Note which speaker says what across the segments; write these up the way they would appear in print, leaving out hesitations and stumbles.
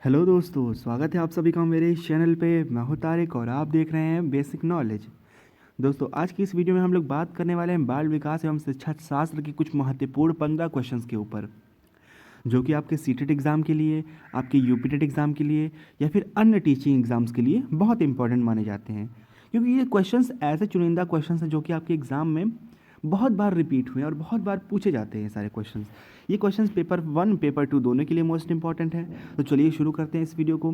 Speaker 1: Hello दोस्तों, स्वागत है आप सभी का मेरे इस चैनल पे। मैं हूं तारिक और आप देख रहे हैं बेसिक नॉलेज। दोस्तों, आज की इस वीडियो में हम लोग बात करने वाले हैं बाल विकास एवं शिक्षा शास्त्र की कुछ महत्वपूर्ण 15 क्वेश्चंस के ऊपर, जो कि आपके सीटेट एग्ज़ाम के लिए, आपके यूपीटेट एग्ज़ाम के लिए या फिर अन्य टीचिंग एग्ज़ाम्स के लिए बहुत इंपॉर्टेंट माने जाते हैं। क्योंकि ये क्वेश्चंस ऐसे चुनिंदा क्वेश्चंस हैं जो कि आपके एग्ज़ाम में बहुत बार रिपीट हुए हैं और बहुत बार पूछे जाते हैं सारे क्वेश्चंस। ये क्वेश्चंस पेपर 1 पेपर 2 दोनों के लिए मोस्ट इंपॉर्टेंट है। तो चलिए शुरू करते हैं इस वीडियो को।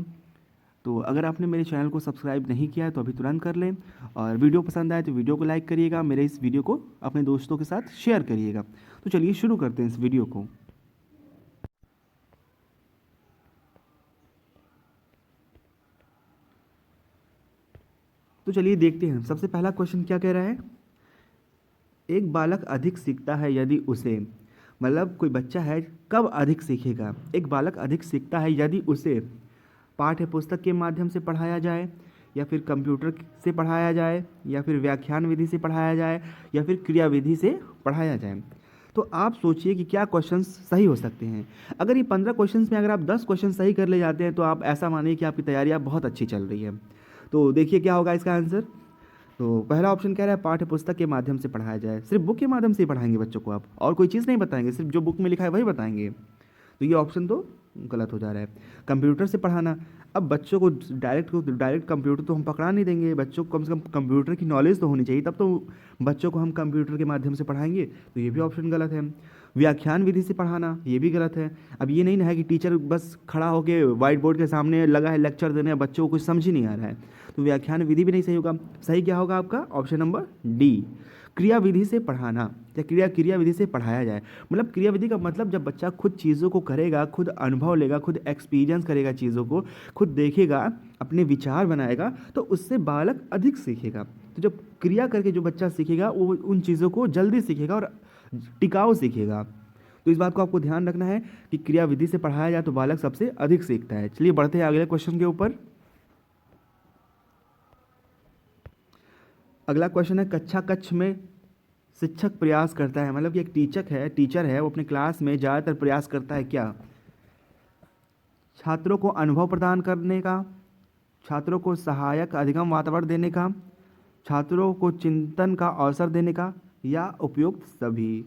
Speaker 1: तो अगर आपने मेरे चैनल को सब्सक्राइब नहीं किया है तो अभी तुरंत कर लें, और वीडियो पसंद आए तो वीडियो को लाइक करिएगा, मेरे इस वीडियो को अपने दोस्तों के साथ शेयर करिएगा। तो चलिए शुरू करते हैं इस वीडियो को। तो चलिए देखते हैं सबसे पहला क्वेश्चन क्या कह रहा है। एक बालक अधिक सीखता है यदि उसे, मतलब कोई बच्चा है कब अधिक सीखेगा। एक बालक अधिक सीखता है यदि उसे पाठ्य पुस्तक के माध्यम से पढ़ाया जाए, या फिर कंप्यूटर से पढ़ाया जाए, या फिर व्याख्यान विधि से पढ़ाया जाए, या फिर क्रिया विधि से पढ़ाया जाए। तो आप सोचिए कि क्या क्वेश्चंस सही हो सकते हैं। अगर ये 15 क्वेश्चंस में अगर आप 10 क्वेश्चन सही कर ले जाते हैं तो आप ऐसा मानिए कि आपकी तैयारी आप बहुत अच्छी चल रही है। तो देखिए क्या होगा इसका आंसर। तो पहला ऑप्शन कह रहा है पाठ्य पुस्तक के माध्यम से पढ़ाया जाए। सिर्फ बुक के माध्यम से ही पढ़ाएंगे बच्चों को आप, और कोई चीज़ नहीं बताएंगे, सिर्फ जो बुक में लिखा है वही बताएंगे। तो ये ऑप्शन तो गलत हो जा रहा है। कंप्यूटर से पढ़ाना, अब बच्चों को डायरेक्ट कंप्यूटर तो हम पकड़ा नहीं देंगे, बच्चों को कम से कम कंप्यूटर की नॉलेज तो होनी चाहिए, तब तो बच्चों को हम कंप्यूटर के माध्यम से पढ़ाएंगे। तो ये भी ऑप्शन गलत है। व्याख्यान विधि से पढ़ाना, ये भी गलत है। अब ये नहीं ना है कि टीचर बस खड़ा होकर व्हाइट बोर्ड के सामने लगा है लेक्चर देने, बच्चों को कुछ समझ ही नहीं आ रहा है, तो व्याख्यान विधि भी नहीं सही होगा। सही क्या होगा आपका ऑप्शन नंबर डी, क्रिया विधि से पढ़ाना, या क्रिया विधि से पढ़ाया जाए। मतलब क्रिया विधि का मतलब जब बच्चा खुद चीज़ों को करेगा, खुद अनुभव लेगा, खुद एक्सपीरियंस करेगा, चीज़ों को खुद देखेगा, अपने विचार बनाएगा, तो उससे बालक अधिक सीखेगा। तो जब क्रिया करके जो बच्चा सीखेगा वो उन चीज़ों को जल्दी सीखेगा और टिकाऊ सीखेगा। तो इस बात को आपको ध्यान रखना है कि क्रिया विधि से पढ़ाया जाए तो बालक सबसे अधिक सीखता है। चलिए बढ़ते हैं अगले क्वेश्चन के ऊपर। अगला क्वेश्चन है कक्षा कक्ष में शिक्षक प्रयास करता है, मतलब कि एक टीचर है वो अपने क्लास में ज़्यादातर प्रयास करता है क्या। छात्रों को अनुभव प्रदान करने का, छात्रों को सहायक अधिगम वातावरण देने का, छात्रों को चिंतन का अवसर देने का, या उपयुक्त सभी।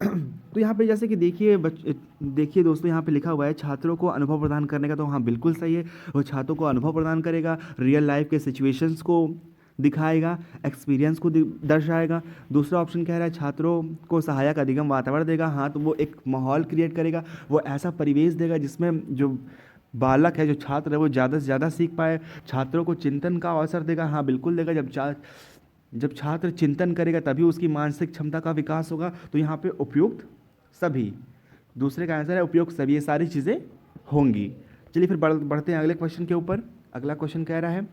Speaker 1: तो यहाँ पे जैसे कि देखिए दोस्तों, यहाँ पे लिखा हुआ है छात्रों को अनुभव प्रदान करने का, तो हाँ बिल्कुल सही है। वो छात्रों को अनुभव प्रदान करेगा, रियल लाइफ के सिचुएशंस को दिखाएगा, एक्सपीरियंस को दर्शाएगा। दूसरा ऑप्शन कह रहा है छात्रों को सहायक अधिगम वातावरण देगा। हाँ, तो वो एक माहौल क्रिएट करेगा, वो ऐसा परिवेश देगा जिसमें जो बालक है, जो छात्र है, वो ज़्यादा से ज़्यादा सीख पाए। छात्रों को चिंतन का अवसर देगा। हाँ बिल्कुल देगा। जब छात्र चिंतन करेगा तभी उसकी मानसिक क्षमता का विकास होगा। तो यहाँ पे उपयुक्त सभी, दूसरे का आंसर है उपयुक्त सभी, ये सारी चीज़ें होंगी। चलिए फिर बढ़ते हैं अगले क्वेश्चन के ऊपर। अगला क्वेश्चन कह रहा है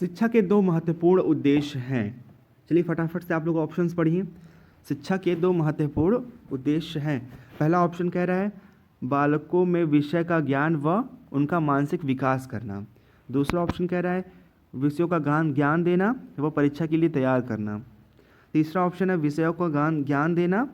Speaker 1: शिक्षा के दो महत्वपूर्ण उद्देश्य हैं। चलिए फटाफट से आप लोग ऑप्शंस पढ़िए। शिक्षा के दो महत्वपूर्ण उद्देश्य हैं। पहला ऑप्शन कह रहा है बालकों में विषय का ज्ञान व उनका मानसिक विकास करना। दूसरा ऑप्शन कह रहा है विषयों का ज्ञान देना व परीक्षा के लिए तैयार करना। तीसरा ऑप्शन है विषयों का ज्ञान देना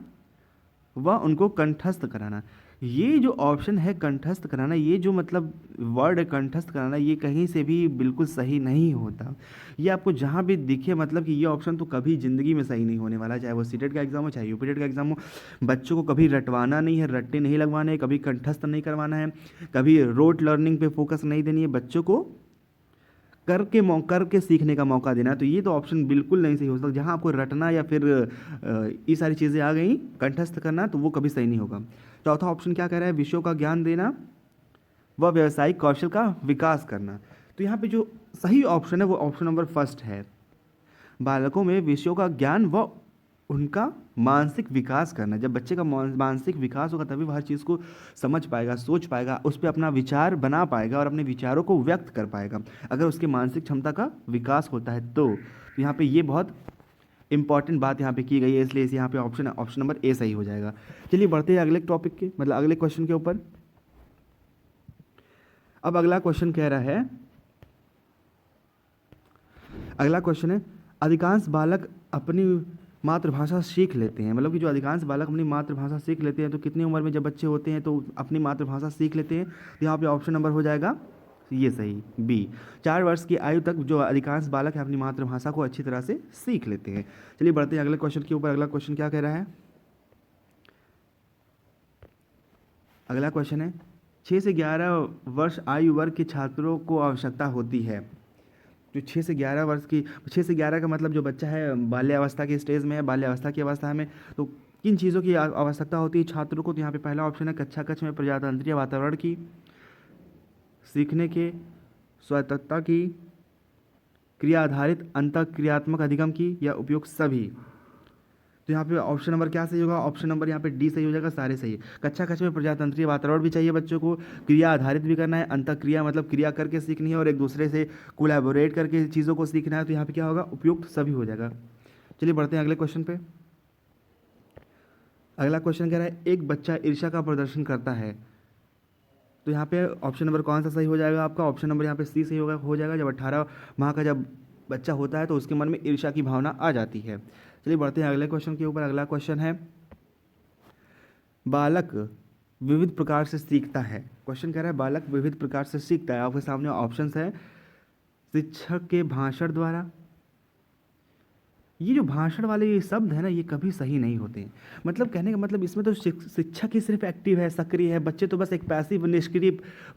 Speaker 1: व उनको कंठस्थ कराना। ये जो ऑप्शन है कंठस्थ कराना, ये जो मतलब वर्ड है कंठस्थ कराना, ये कहीं से भी बिल्कुल सही नहीं होता। ये आपको जहाँ भी दिखे, मतलब कि ये ऑप्शन तो कभी ज़िंदगी में सही नहीं होने वाला, चाहे वो सीटेट का एग्ज़ाम हो, चाहे यूपीटेट का एग्ज़ाम हो। बच्चों को कभी रटवाना नहीं है, रट्टे नहीं लगवाने हैं, कभी कंठस्थ नहीं करवाना है, कभी रोट लर्निंग पे फोकस नहीं देनी है, बच्चों को करके सीखने का मौका देना है। तो ये तो ऑप्शन बिल्कुल नहीं सही हो सकता। जहाँ आपको रटना या फिर ये सारी चीज़ें आ गई, कंठस्थ करना, तो वो कभी सही नहीं होगा। चौथा ऑप्शन क्या कह रहा है विषयों का ज्ञान देना व व्यावसायिक कौशल का विकास करना। तो यहाँ पे जो सही ऑप्शन है वो ऑप्शन नंबर फर्स्ट है, बालकों में विषयों का ज्ञान व उनका मानसिक विकास करना। जब बच्चे का मानसिक विकास होगा तभी वह हर चीज़ को समझ पाएगा, सोच पाएगा, उस पर अपना विचार बना पाएगा और अपने विचारों को व्यक्त कर पाएगा, अगर उसके मानसिक क्षमता का विकास होता है तो। यहाँ पे ये बहुत इंपॉर्टेंट बात यहाँ पे की गई है, इसलिए इस यहाँ पे ऑप्शन नंबर ए सही हो जाएगा। चलिए बढ़ते हैं अगले टॉपिक के, मतलब अगले क्वेश्चन के ऊपर। अब अगला क्वेश्चन कह रहा है, अगला क्वेश्चन है अधिकांश बालक अपनी मातृभाषा सीख लेते हैं, मतलब कि जो अधिकांश बालक अपनी मातृभाषा सीख लेते हैं, तो कितनी उम्र में जब बच्चे होते हैं तो अपनी मातृभाषा सीख लेते हैं, तो यहाँ पे ऑप्शन नंबर हो जाएगा ये सही, बी। 4 वर्ष की आयु तक जो अधिकांश बालक है अपनी मातृभाषा को अच्छी तरह से सीख लेते हैं। चलिए बढ़ते हैं अगले क्वेश्चन के ऊपर। अगला क्वेश्चन क्या कह रहा है? अगला क्वेश्चन है 6 से 11 वर्ष आयु वर्ग के छात्रों को आवश्यकता होती है। जो 6 से 11 वर्ष की, 6 से 11 का मतलब जो बच्चा है बाल्यावस्था के स्टेज में है, बाल्यावस्था की अवस्था में, तो किन चीज़ों की आवश्यकता होती है छात्रों को? तो यहाँ पे पहला ऑप्शन है कक्षा कक्ष में प्रजातंत्रीय वातावरण की, सीखने के, स्वायत्तता की, क्रिया आधारित अंतःक्रियात्मक अधिगम की, या उपयुक्त सभी। तो यहाँ पे ऑप्शन नंबर क्या सही होगा? ऑप्शन नंबर यहाँ पे डी सही हो जाएगा, सारे सही है। कक्षा कक्ष में प्रजातंत्रीय वातावरण भी चाहिए बच्चों को, क्रिया आधारित भी करना है, अंतःक्रिया मतलब क्रिया करके सीखनी है, और एक दूसरे से कोलैबोरेट करके चीज़ों को सीखना है, तो यहाँ पे क्या होगा? उपयुक्त सभी हो जाएगा। चलिए बढ़ते हैं अगले क्वेश्चन पे। अगला क्वेश्चन कह रहा है एक बच्चा ईर्ष्या का प्रदर्शन करता है, तो यहाँ पे ऑप्शन नंबर कौन सा सही हो जाएगा आपका? ऑप्शन नंबर यहाँ पे सी सही हो जाएगा। जब 18 माह का जब बच्चा होता है तो उसके मन में ईर्ष्या की भावना आ जाती है। चलिए बढ़ते हैं अगले क्वेश्चन के ऊपर। अगला क्वेश्चन है बालक विविध प्रकार से सीखता है। क्वेश्चन कह रहा है बालक विविध प्रकार से सीखता है। आपके सामने ऑप्शंस है शिक्षक के भाषण द्वारा। ये जो भाषण वाले ये शब्द है ना, ये कभी सही नहीं होते हैं। मतलब कहने का मतलब इसमें तो शिक्षक ही सिर्फ एक्टिव है, सक्रिय है, बच्चे तो बस एक पैसिव निष्क्रिय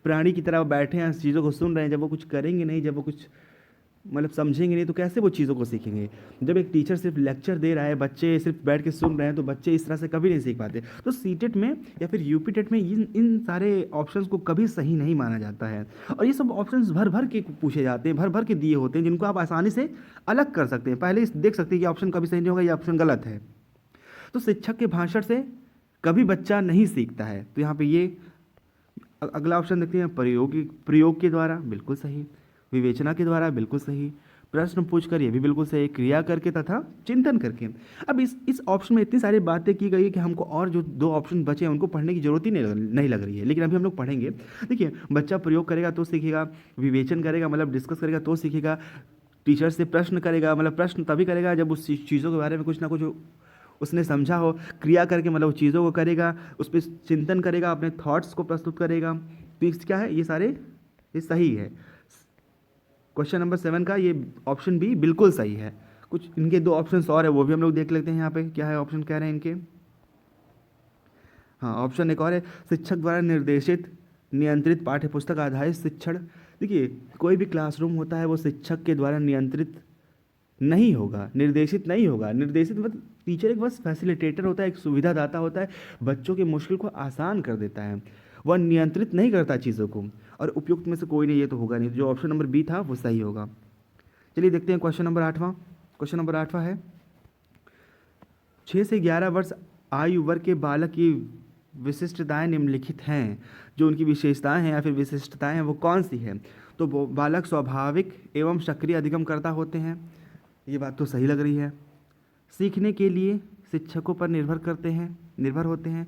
Speaker 1: प्राणी की तरह बैठे हैं, चीज़ों को सुन रहे हैं। जब वो कुछ करेंगे नहीं, जब वो कुछ मतलब समझेंगे नहीं, तो कैसे वो चीज़ों को सीखेंगे? जब एक टीचर सिर्फ लेक्चर दे रहा है, बच्चे सिर्फ बैठ के सुन रहे हैं, तो बच्चे इस तरह से कभी नहीं सीख पाते। तो सीटेट में या फिर यूपीटेट में इन सारे ऑप्शंस को कभी सही नहीं माना जाता है। और ये सब ऑप्शंस भर भर के पूछे जाते हैं, भर भर के दिए होते हैं, जिनको आप आसानी से अलग कर सकते हैं। पहले देख सकते हैं कि ऑप्शन कभी सही नहीं होगा, ये ऑप्शन गलत है। तो शिक्षक के भाषण से कभी बच्चा नहीं सीखता है, तो यहाँ पर ये अगला ऑप्शन देखते हैं प्रयोग के द्वारा, बिल्कुल सही। विवेचना के द्वारा, बिल्कुल सही। प्रश्न पूछकर, ये भी बिल्कुल सही। क्रिया करके तथा चिंतन करके। अब इस ऑप्शन में इतनी सारी बातें की गई है कि हमको और जो 2 ऑप्शन बचे हैं उनको पढ़ने की जरूरत ही नहीं लग रही है, लेकिन अभी हम लोग पढ़ेंगे। देखिए, बच्चा प्रयोग करेगा तो सीखेगा, विवेचन करेगा मतलब डिस्कस करेगा तो सीखेगा, टीचर से प्रश्न करेगा मतलब प्रश्न तभी करेगा जब उस चीज़ों के बारे में कुछ ना कुछ उसने समझा हो। क्रिया करके मतलब उस चीज़ों को करेगा, उस पर चिंतन करेगा, अपने थॉट्स को प्रस्तुत करेगा। तो क्या है, ये सही है। क्वेश्चन नंबर 7 का ये ऑप्शन बी बिल्कुल सही है। कुछ इनके 2 ऑप्शंस और है, वो भी हम लोग देख लेते हैं। यहाँ पे क्या है ऑप्शन कह रहे हैं इनके? हाँ, ऑप्शन एक और है शिक्षक द्वारा निर्देशित नियंत्रित पाठ्यपुस्तक आधारित शिक्षण। देखिए, कोई भी क्लासरूम होता है वो शिक्षक के द्वारा नियंत्रित नहीं होगा, निर्देशित नहीं होगा। निर्देशित मतलब टीचर एक बस फैसिलिटेटर होता है, एक सुविधादाता होता है, बच्चों की मुश्किल को आसान कर देता है, वह नियंत्रित नहीं करता चीज़ों को। और उपयुक्त में से कोई नहीं, ये तो होगा नहीं। जो ऑप्शन नंबर बी था वो सही होगा। चलिए देखते हैं क्वेश्चन नंबर 8वां। क्वेश्चन नंबर 8वां है 6 से 11 वर्ष आयु वर्ग के बालक की विशिष्टताएं निम्नलिखित हैं। जो उनकी विशेषताएं हैं या फिर विशिष्टताएं हैं वो कौन सी है? तो वो बालक स्वाभाविक एवं सक्रिय अधिगमकर्ता होते हैं, ये बात तो सही लग रही है। सीखने के लिए शिक्षकों पर निर्भर होते हैं,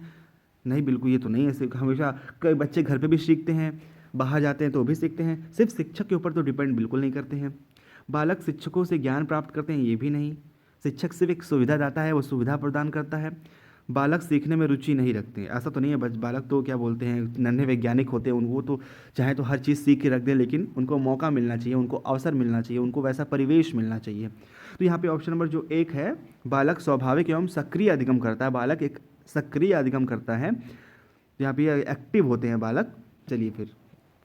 Speaker 1: नहीं बिल्कुल ये तो नहीं है। हमेशा कई बच्चे घर पे भी सीखते हैं, बाहर जाते हैं तो भी सीखते हैं, सिर्फ शिक्षक के ऊपर तो डिपेंड बिल्कुल नहीं करते हैं। बालक शिक्षकों से ज्ञान प्राप्त करते हैं, ये भी नहीं। शिक्षक सिर्फ एक सुविधादाता है, वो सुविधा प्रदान करता है। बालक सीखने में रुचि नहीं रखते, ऐसा तो नहीं है। बालक तो क्या बोलते हैं, नन्हे वैज्ञानिक होते हैं, उनको तो चाहे तो हर चीज़ सीख के रख दें, लेकिन उनको मौका मिलना चाहिए, उनको अवसर मिलना चाहिए, उनको वैसा परिवेश मिलना चाहिए। तो यहाँ पे ऑप्शन नंबर जो 1 है, बालक स्वाभाविक एवं सक्रिय अधिगम करता है, बालक एक सक्रिय अधिगम करता है, यहाँ पे एक्टिव होते हैं बालक। चलिए फिर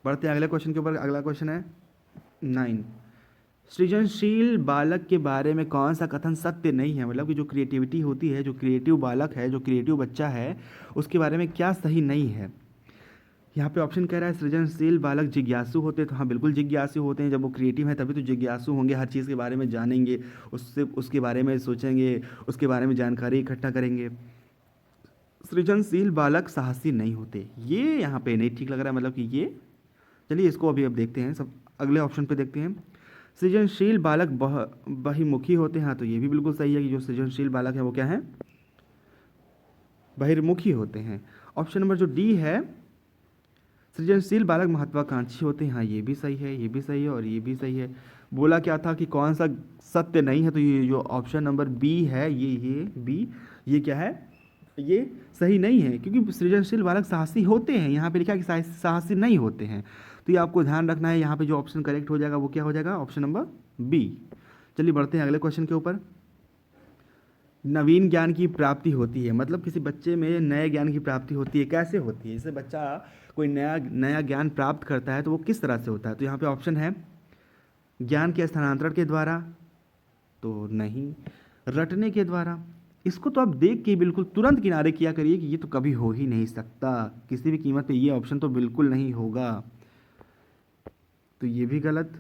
Speaker 1: बढ़ते हैं अगले क्वेश्चन के ऊपर। अगला क्वेश्चन है 9, सृजनशील बालक के बारे में कौन सा कथन सत्य नहीं है? मतलब कि जो क्रिएटिविटी होती है, जो क्रिएटिव बालक है, जो क्रिएटिव बच्चा है, उसके बारे में क्या सही नहीं है? यहाँ पे ऑप्शन कह रहा है सृजनशील बालक जिज्ञासु होते हैं, तो हाँ बिल्कुल जिज्ञासु होते हैं। जब वो क्रिएटिव है तभी तो जिज्ञासु होंगे, हर चीज़ के बारे में जानेंगे, उसके बारे में सोचेंगे, उसके बारे में जानकारी इकट्ठा करेंगे। सृजनशील बालक साहसी नहीं होते, ये यहाँ पे नहीं ठीक लग रहा है, मतलब कि ये, चलिए इसको अभी अब देखते हैं, सब अगले ऑप्शन पे देखते हैं। सृजनशील बालक बहिर्मुखी होते हैं, हाँ तो ये भी बिल्कुल सही है कि जो सृजनशील बालक है वो क्या है, बहिर्मुखी होते हैं। ऑप्शन नंबर जो डी है, सृजनशील बालक महत्वाकांक्षी होते हैं, हाँ ये भी सही है, ये भी सही है और ये भी सही है। बोला क्या था कि कौन सा सत्य नहीं है, तो ये जो ऑप्शन नंबर बी है, ये बी, ये क्या है, ये सही नहीं है, क्योंकि सृजनशील बालक साहसी होते हैं, यहाँ पे लिखा है कि साहसी नहीं होते हैं। तो ये आपको ध्यान रखना है, यहाँ पे जो ऑप्शन करेक्ट हो जाएगा वो क्या हो जाएगा, ऑप्शन नंबर बी। चलिए बढ़ते हैं अगले क्वेश्चन के ऊपर। नवीन ज्ञान की प्राप्ति होती है, मतलब किसी बच्चे में नए ज्ञान की प्राप्ति होती है, कैसे होती है, जैसे बच्चा कोई नया नया ज्ञान प्राप्त करता है तो वो किस तरह से होता है, तो यहाँ पे ऑप्शन है ज्ञान के स्थानांतरण के द्वारा, तो नहीं, रटने के द्वारा, इसको तो आप देख के बिल्कुल तुरंत किनारे किया करिए कि ये तो कभी हो ही नहीं सकता, किसी भी कीमत पे ये ऑप्शन तो बिल्कुल नहीं होगा, तो ये भी गलत।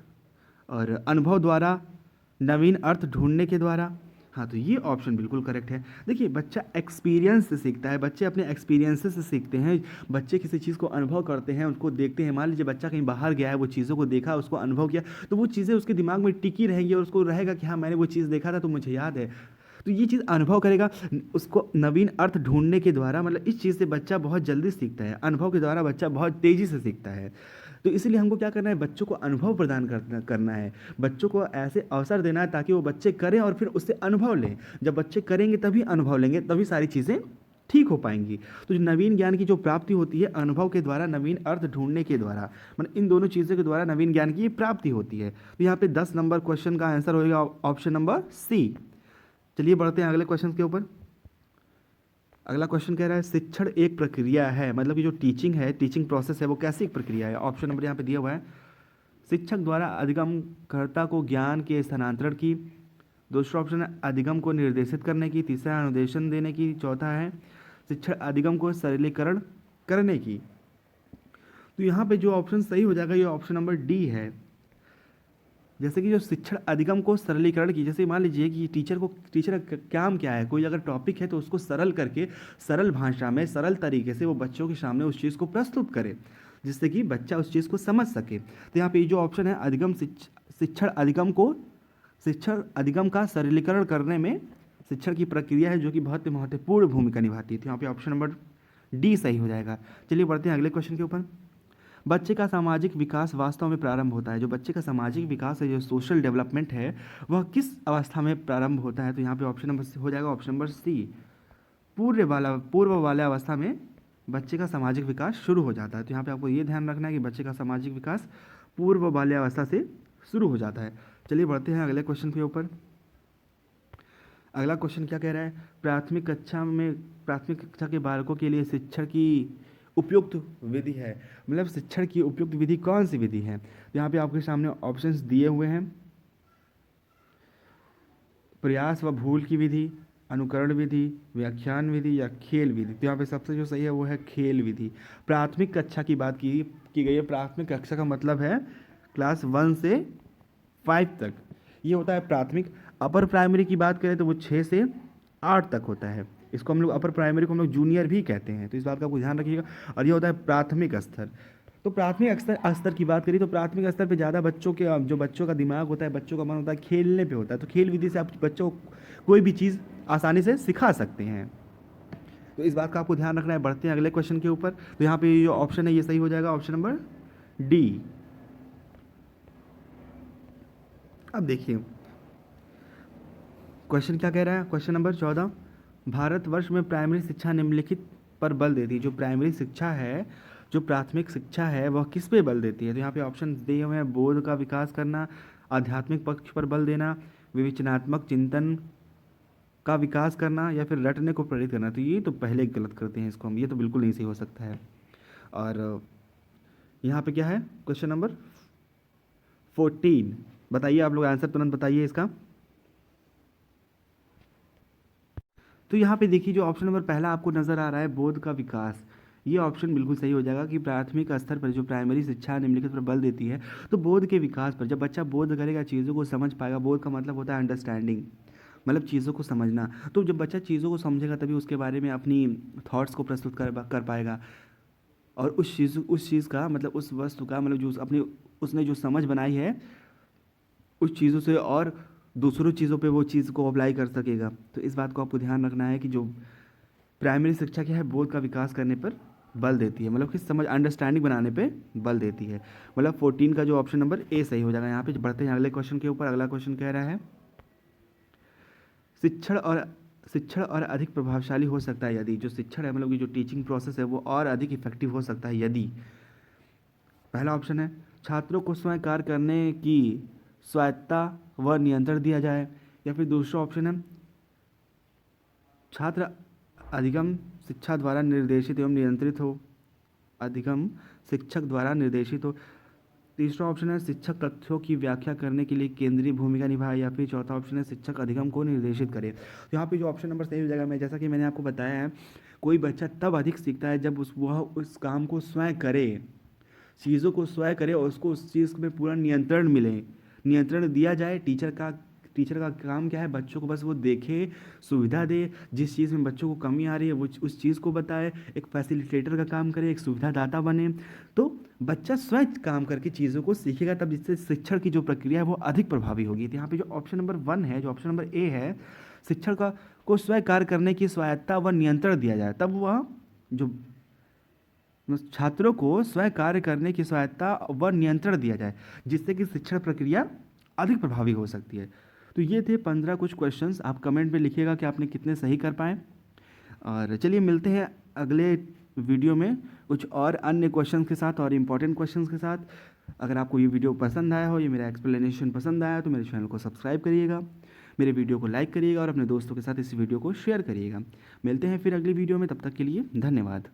Speaker 1: और अनुभव द्वारा, नवीन अर्थ ढूंढने के द्वारा, हाँ तो ये ऑप्शन बिल्कुल करेक्ट है। देखिए बच्चा एक्सपीरियंस से सीखता है, बच्चे अपने एक्सपीरियंसेस से सीखते हैं, बच्चे किसी चीज़ को अनुभव करते हैं, उसको देखते हैं। मान लीजिए बच्चा कहीं बाहर गया है, वो चीज़ों को देखा, उसको अनुभव किया, तो वो चीज़ें उसके दिमाग में टिकी रहेंगी और उसको रहेगा कि हाँ मैंने वो चीज़ देखा था तो मुझे याद है, तो ये चीज़ अनुभव करेगा। उसको नवीन अर्थ ढूंढने के द्वारा, मतलब इस चीज़ से बच्चा बहुत जल्दी सीखता है, अनुभव के द्वारा बच्चा बहुत तेज़ी से सीखता है। तो इसलिए हमको क्या करना है, बच्चों को अनुभव प्रदान करना है, बच्चों को ऐसे अवसर देना है ताकि वो बच्चे करें और फिर उससे अनुभव लें। जब बच्चे करेंगे तभी अनुभव लेंगे, तभी सारी चीज़ें ठीक हो पाएंगी। तो जो नवीन ज्ञान की जो प्राप्ति होती है अनुभव के द्वारा, नवीन अर्थ ढूंढने के द्वारा, मतलब इन दोनों चीज़ों के द्वारा नवीन ज्ञान की प्राप्ति होती है। तो यहाँ पे 10 नंबर क्वेश्चन का आंसर होगा ऑप्शन नंबर सी। चलिए बढ़ते हैं अगले क्वेश्चन के ऊपर। अगला क्वेश्चन कह रहा है शिक्षण एक प्रक्रिया है, मतलब कि जो टीचिंग है, टीचिंग प्रोसेस है, वो कैसी एक प्रक्रिया है। ऑप्शन नंबर यहाँ पे दिया हुआ है, शिक्षक द्वारा अधिगमकर्ता को ज्ञान के स्थानांतरण की, दूसरा ऑप्शन है अधिगम को निर्देशित करने की, तीसरा अनुदेशन देने की, चौथा है शिक्षण अधिगम को सरलीकरण करने की। तो यहाँ पे जो ऑप्शन सही हो जाएगा ये ऑप्शन नंबर डी है। जैसे कि जो शिक्षण अधिगम को सरलीकरण की, जैसे मान लीजिए कि टीचर का काम क्या है, कोई अगर टॉपिक है तो उसको सरल करके, सरल भाषा में, सरल तरीके से वो बच्चों के सामने उस चीज़ को प्रस्तुत करे, जिससे कि बच्चा उस चीज़ को समझ सके। तो यहाँ पे जो ऑप्शन है अधिगम, शिक्षण अधिगम का सरलीकरण करने में शिक्षण की प्रक्रिया है जो कि बहुत महत्वपूर्ण भूमिका निभाती है। तो यहाँ पे ऑप्शन नंबर डी सही हो जाएगा। चलिए बढ़ते हैं अगले क्वेश्चन के ऊपर। बच्चे का सामाजिक विकास वास्तव में प्रारंभ होता है, जो बच्चे का सामाजिक विकास है, जो सोशल डेवलपमेंट है, वह किस अवस्था में प्रारंभ होता है। तो यहाँ पे ऑप्शन नंबर हो जाएगा ऑप्शन नंबर सी, पूर्व वाले अवस्था में बच्चे का सामाजिक विकास शुरू हो जाता है। तो यहाँ पे आपको ये ध्यान रखना है कि बच्चे का सामाजिक विकास पूर्व वाले अवस्था से शुरू हो जाता है। चलिए बढ़ते हैं अगले क्वेश्चन के ऊपर। अगला क्वेश्चन क्या कह रहा है, प्राथमिक कक्षा के बालकों के लिए शिक्षण की उपयुक्त विधि है, मतलब शिक्षण की उपयुक्त विधि कौन सी विधि है। तो यहाँ पे आपके सामने ऑप्शंस दिए हुए हैं, प्रयास व भूल की विधि, अनुकरण विधि, व्याख्यान विधि या खेल विधि। तो यहाँ पे सबसे जो सही है वो है खेल विधि। प्राथमिक कक्षा की बात की गई है। प्राथमिक कक्षा का मतलब है क्लास 1 से 5 तक, ये होता है प्राथमिक। अपर प्राइमरी की बात करें तो वो 6 से 8 तक होता है, इसको हम लोग अपर प्राइमरी को हम लोग जूनियर भी कहते हैं, तो इस बात का आपको ध्यान रखिएगा। और ये होता है प्राथमिक स्तर। तो प्राथमिक स्तर की बात करिए तो प्राथमिक स्तर पे ज़्यादा बच्चों का दिमाग होता है, बच्चों का मन होता है खेलने पे होता है, तो खेल विधि से आप बच्चों को कोई भी चीज़ आसानी से सिखा सकते हैं, तो इस बात का आपको ध्यान रखना है। बढ़ते हैं अगले क्वेश्चन के ऊपर। तो यहाँ पे जो ऑप्शन है ये सही हो जाएगा, ऑप्शन नंबर डी। अब देखिए क्वेश्चन क्या कह रहा है, क्वेश्चन नंबर 14, भारतवर्ष में प्राइमरी शिक्षा निम्नलिखित पर बल देती है। जो प्राइमरी शिक्षा है, जो प्राथमिक शिक्षा है, वह किस पे बल देती है। तो यहाँ पे ऑप्शन दिए हुए हैं, बोध का विकास करना, आध्यात्मिक पक्ष पर बल देना, विवेचनात्मक चिंतन का विकास करना, या फिर रटने को प्रेरित करना। तो ये तो पहले गलत करते हैं इसको हम, ये तो बिल्कुल नहीं सही हो सकता है। और यहाँ पे क्या है, क्वेश्चन नंबर 14, बताइए आप लोग आंसर तुरंत बताइए इसका। तो यहाँ पे देखिए जो ऑप्शन नंबर पहला आपको नज़र आ रहा है, बोध का विकास, ये ऑप्शन बिल्कुल सही हो जाएगा कि प्राथमिक स्तर पर जो प्राइमरी शिक्षा निम्नलिखित पर बल देती है, तो बोध के विकास पर। जब बच्चा बोध करेगा, चीज़ों को समझ पाएगा, बोध का मतलब होता है अंडरस्टैंडिंग, मतलब चीज़ों को समझना। तो जब बच्चा चीज़ों को समझेगा तभी उसके बारे में अपनी थॉट्स को प्रस्तुत कर पाएगा, और उस चीज़ का मतलब उस वस्तु का मतलब जो उसने जो समझ बनाई है उस चीज़ों से और दूसरों चीज़ों पे वो चीज़ को अप्लाई कर सकेगा। तो इस बात को आपको ध्यान रखना है कि जो प्राइमरी शिक्षा क्या है, बोध का विकास करने पर बल देती है, मतलब कि समझ अंडरस्टैंडिंग बनाने पे बल देती है। मतलब 14 का जो ऑप्शन नंबर ए सही हो जाएगा। यहाँ पे बढ़ते हैं अगले क्वेश्चन के ऊपर। अगला क्वेश्चन कह रहा है शिक्षण और अधिक प्रभावशाली हो सकता है यदि, जो शिक्षण है मतलब कि जो टीचिंग प्रोसेस है वो और अधिक इफेक्टिव हो सकता है यदि, पहला ऑप्शन है छात्रों को स्वयं कार्य करने की स्वायत्ता व नियंत्रण दिया जाए, या फिर दूसरा ऑप्शन है छात्र अधिगम शिक्षा द्वारा निर्देशित एवं नियंत्रित हो, अधिगम शिक्षक द्वारा निर्देशित हो, तीसरा ऑप्शन है शिक्षक तथ्यों की व्याख्या करने के लिए केंद्रीय भूमिका निभाए, या फिर चौथा ऑप्शन है शिक्षक अधिगम को निर्देशित करे। तो यहाँ पे जो ऑप्शन नंबर सही हो जाएगा, मैं जैसा कि मैंने आपको बताया है, कोई बच्चा तब अधिक सीखता है जब वह उस काम को स्वयं करे, चीज़ों को स्वयं करे और उसको उस चीज़ में पूरा नियंत्रण मिले, नियंत्रण दिया जाए। टीचर का काम क्या है, बच्चों को बस वो देखे, सुविधा दे, जिस चीज़ में बच्चों को कमी आ रही है वो उस चीज़ को बताए, एक फैसिलिटेटर का काम करे, एक सुविधादाता बने। तो बच्चा स्वयं काम करके चीज़ों को सीखेगा, तब जिससे शिक्षण की जो प्रक्रिया है वो अधिक प्रभावी होगी। तो यहाँ पे जो ऑप्शन नंबर 1 है, जो ऑप्शन नंबर ए है, शिक्षण को स्वयं कार्य करने की स्वायत्ता व नियंत्रण दिया जाए, तब वह जो छात्रों को स्वयं कार्य करने की स्वायत्ता व नियंत्रण दिया जाए, जिससे कि शिक्षण प्रक्रिया अधिक प्रभावी हो सकती है। तो ये थे 15 कुछ क्वेश्चंस। आप कमेंट में लिखिएगा कि आपने कितने सही कर पाए। और चलिए मिलते हैं अगले वीडियो में कुछ और अन्य क्वेश्चंस के साथ और इम्पोर्टेंट क्वेश्चंस के साथ। अगर आपको ये वीडियो पसंद आया हो, ये मेरा एक्सप्लेनेशन पसंद आया, तो मेरे चैनल को सब्सक्राइब करिएगा, मेरे वीडियो को लाइक करिएगा और अपने दोस्तों के साथ इस वीडियो को शेयर करिएगा। मिलते हैं फिर अगली वीडियो में, तब तक के लिए धन्यवाद।